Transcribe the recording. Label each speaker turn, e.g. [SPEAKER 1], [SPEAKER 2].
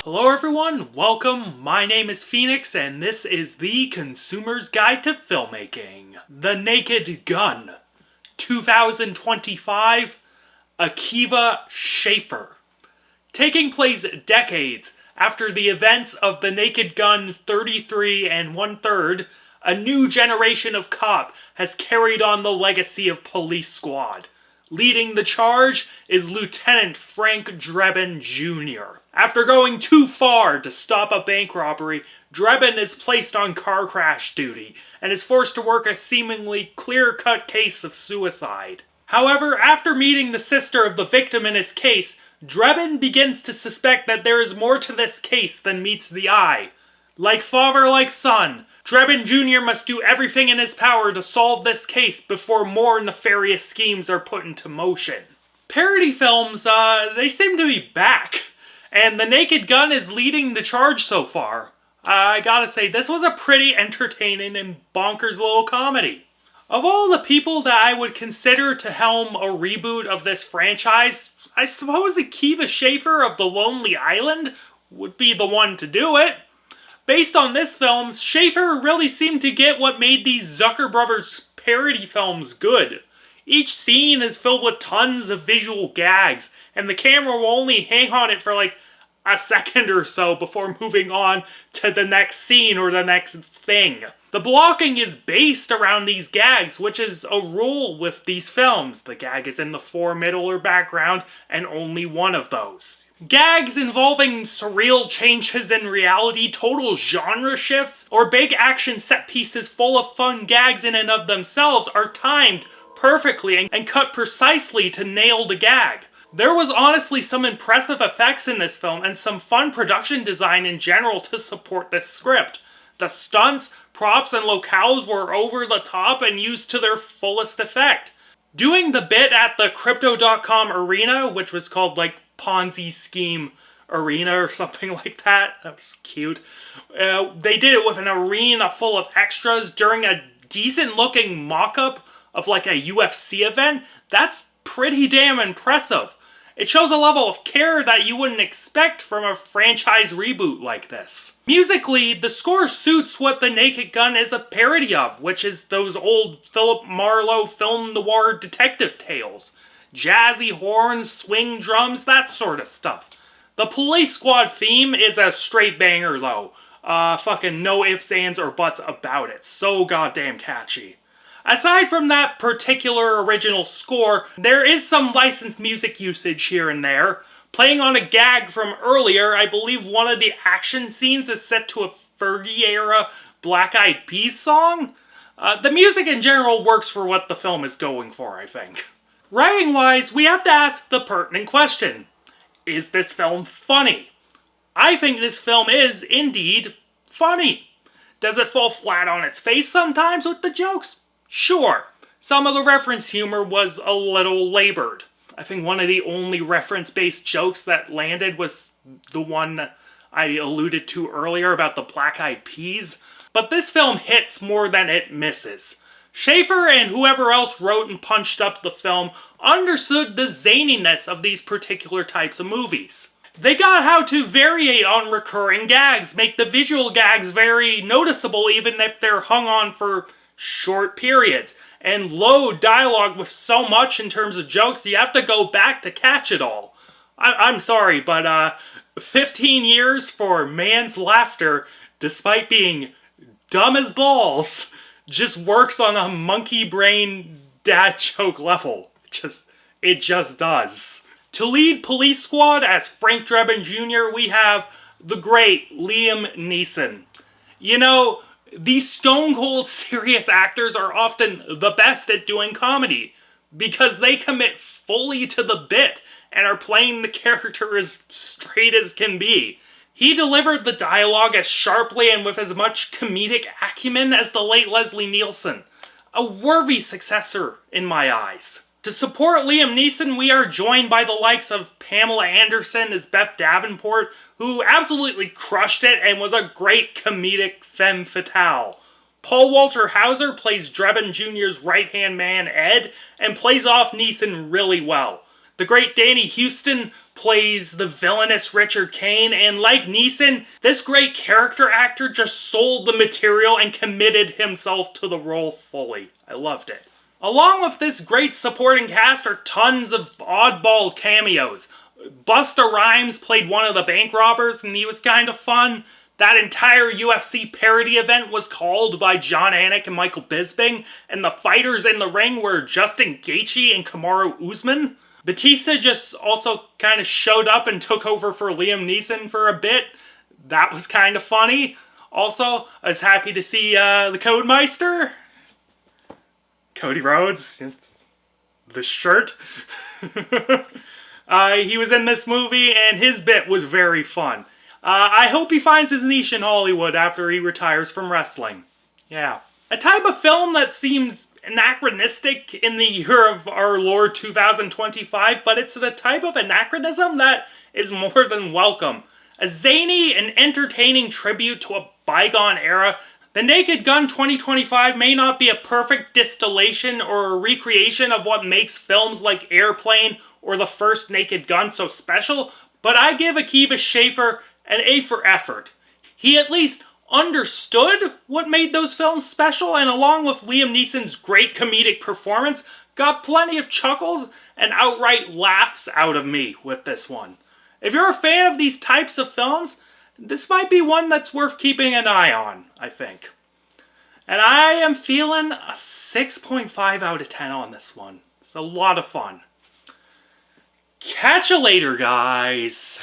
[SPEAKER 1] Hello everyone, welcome, my name is Phoenix and this is the Consumer's Guide to Filmmaking. The Naked Gun, 2025, Akiva Schaffer. Taking place decades after the events of The Naked Gun 33 and 1/3, a new generation of cop has carried on the legacy of Police Squad. Leading the charge is Lieutenant Frank Drebin Jr. After going too far to stop a bank robbery, Drebin is placed on car crash duty and is forced to work a seemingly clear-cut case of suicide. However, after meeting the sister of the victim in his case, Drebin begins to suspect that there is more to this case than meets the eye. Like father, like son, Drebin Jr. must do everything in his power to solve this case before more nefarious schemes are put into motion. Parody films, they seem to be back, and The Naked Gun is leading the charge so far. I gotta say, this was a pretty entertaining and bonkers little comedy. Of all the people that I would consider to helm a reboot of this franchise, I suppose Akiva Schaffer of The Lonely Island would be the one to do it. Based on this film, Schaffer really seemed to get what made these Zucker Brothers parody films good. Each scene is filled with tons of visual gags, and the camera will only hang on it for like a second or so before moving on to the next scene or the next thing. The blocking is based around these gags, which is a rule with these films. The gag is in the fore, middle, or background, and only one of those. Gags involving surreal changes in reality, total genre shifts, or big action set pieces full of fun gags in and of themselves are timed perfectly and cut precisely to nail the gag. There was honestly some impressive effects in this film and some fun production design in general to support this script. The stunts, props, and locales were over the top and used to their fullest effect. Doing the bit at the Crypto.com arena, which was called like Ponzi Scheme Arena or something like that. That was cute. They did it with an arena full of extras during a decent looking mock-up of like a UFC event. That's pretty damn impressive. It shows a level of care that you wouldn't expect from a franchise reboot like this. Musically, the score suits what The Naked Gun is a parody of, which is those old Philip Marlowe film noir detective tales. Jazzy horns, swing drums, that sort of stuff. The Police Squad theme is a straight banger though. Fucking no ifs, ands, or buts about it. So goddamn catchy. Aside from that particular original score, there is some licensed music usage here and there. Playing on a gag from earlier, I believe one of the action scenes is set to a Fergie-era Black Eyed Peas song. The music in general works for what the film is going for, I think. Writing-wise, we have to ask the pertinent question. Is this film funny? I think this film is, indeed, funny. Does it fall flat on its face sometimes with the jokes? Sure. Some of the reference humor was a little labored. I think one of the only reference-based jokes that landed was the one I alluded to earlier about the Black Eyed Peas. But this film hits more than it misses. Schaffer and whoever else wrote and punched up the film understood the zaniness of these particular types of movies. They got how to variate on recurring gags, make the visual gags very noticeable even if they're hung on for short periods, and load dialogue with so much in terms of jokes you have to go back to catch it all. I'm sorry, but 15 years for man's laughter, despite being dumb as balls, just works on a monkey brain dad joke level. It just does. To lead Police Squad as Frank Drebin Jr., we have the great Liam Neeson. You know, these stone-cold serious actors are often the best at doing comedy because they commit fully to the bit and are playing the character as straight as can be. He delivered the dialogue as sharply and with as much comedic acumen as the late Leslie Nielsen. A worthy successor in my eyes. To support Liam Neeson, we are joined by the likes of Pamela Anderson as Beth Davenport, who absolutely crushed it and was a great comedic femme fatale. Paul Walter Hauser plays Drebin Jr.'s right-hand man, Ed, and plays off Neeson really well. The great Danny Houston plays the villainous Richard Kane, and like Neeson, this great character actor just sold the material and committed himself to the role fully. I loved it. Along with this great supporting cast are tons of oddball cameos. Busta Rhymes played one of the bank robbers, and he was kind of fun. That entire UFC parody event was called by John Anik and Michael Bisping, and the fighters in the ring were Justin Gaethje and Kamaru Usman. Batista just also kind of showed up and took over for Liam Neeson for a bit. That was kind of funny. Also, I was happy to see the Codemeister. Cody Rhodes. It's the shirt. He was in this movie, and his bit was very fun. I hope he finds his niche in Hollywood after he retires from wrestling. Yeah. A type of film that seems anachronistic in the year of our Lord 2025, but it's the type of anachronism that is more than welcome. A zany and entertaining tribute to a bygone era, The Naked Gun 2025 may not be a perfect distillation or a recreation of what makes films like Airplane or the first Naked Gun so special, but I give Akiva Schaffer an A for effort. He at least understood what made those films special, and along with Liam Neeson's great comedic performance, got plenty of chuckles and outright laughs out of me with this one. If you're a fan of these types of films, this might be one that's worth keeping an eye on, I think. And I am feeling a 6.5 out of 10 on this one. It's a lot of fun. Catch you later, guys.